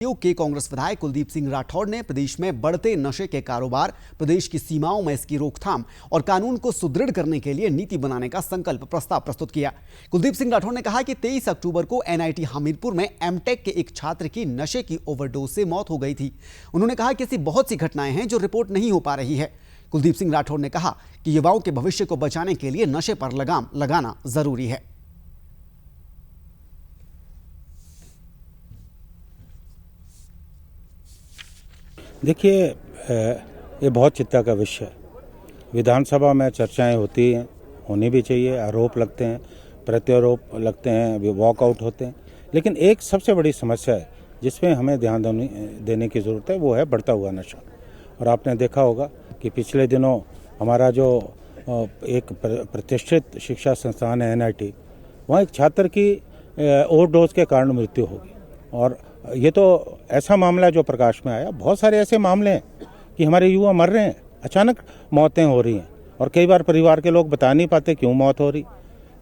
के कांग्रेस विधायक कुलदीप सिंह राठौड़ ने प्रदेश में बढ़ते नशे के कारोबार, प्रदेश की सीमाओं में इसकी रोकथाम और कानून को सुदृढ़ करने के लिए नीति बनाने का संकल्प प्रस्ताव प्रस्तुत किया। कुलदीप सिंह राठौड़ ने कहा कि 23 अक्टूबर को एनआईटी हमीरपुर में एमटेक के एक छात्र की नशे की ओवरडोज से मौत हो गई थी। उन्होंने कहा कि ऐसी बहुत सी घटनाएं हैं जो रिपोर्ट नहीं हो पा रही है। कुलदीप सिंह राठौड़ ने कहा कि युवाओं के भविष्य को बचाने के लिए नशे पर लगाम लगाना जरूरी है। देखिए, ये बहुत चिंता का विषय है। विधानसभा में चर्चाएं होती हैं, होनी भी चाहिए। आरोप लगते हैं, प्रत्यारोप लगते हैं, वॉकआउट होते हैं, लेकिन एक सबसे बड़ी समस्या है जिसमें हमें ध्यान देने की ज़रूरत है, वो है बढ़ता हुआ नशा। और आपने देखा होगा कि पिछले दिनों हमारा जो एक प्रतिष्ठित शिक्षा संस्थान है एनआईटी, वहाँ एक छात्र की ओवरडोज के कारण मृत्यु होगी। और ये तो ऐसा मामला जो प्रकाश में आया। बहुत सारे ऐसे मामले हैं कि हमारे युवा मर रहे हैं, अचानक मौतें हो रही हैं, और कई बार परिवार के लोग बता नहीं पाते क्यों मौत हो रही,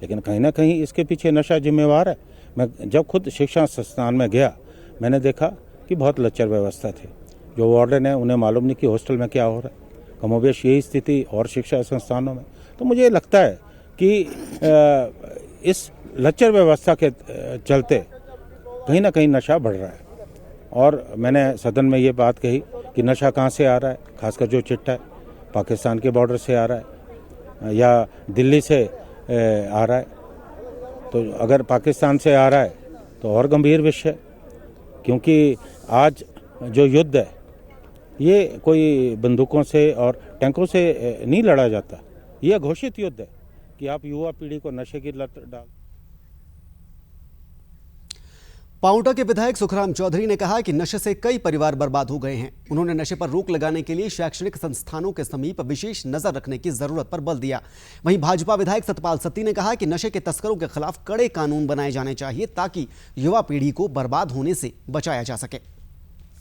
लेकिन कहीं ना कहीं इसके पीछे नशा जिम्मेवार है। मैं जब खुद शिक्षा संस्थान में गया, मैंने देखा कि बहुत लच्चर व्यवस्था थी। जो वार्डन है उन्हें मालूम नहीं कि हॉस्टल में क्या हो रहा है। कमोबेश यही स्थिति और शिक्षा संस्थानों में। तो मुझे लगता है कि इस लच्चर व्यवस्था के चलते कहीं ना कहीं नशा बढ़ रहा है। और मैंने सदन में ये बात कही कि नशा कहाँ से आ रहा है, खासकर जो चिट्टा है पाकिस्तान के बॉर्डर से आ रहा है या दिल्ली से आ रहा है। तो अगर पाकिस्तान से आ रहा है तो और गंभीर विषय है, क्योंकि आज जो युद्ध है ये कोई बंदूकों से और टैंकों से नहीं लड़ा जाता। ये घोषित युद्ध है कि आप युवा पीढ़ी को नशे की लत डाल। पांवटा के विधायक सुखराम चौधरी ने कहा कि नशे से कई परिवार बर्बाद हो गए हैं। उन्होंने नशे पर रोक लगाने के लिए शैक्षणिक संस्थानों के समीप विशेष नजर रखने की जरूरत पर बल दिया। वहीं भाजपा विधायक सतपाल सत्ती ने कहा कि नशे के तस्करों के खिलाफ कड़े कानून बनाए जाने चाहिए ताकि युवा पीढ़ी को बर्बाद होने से बचाया जा सके।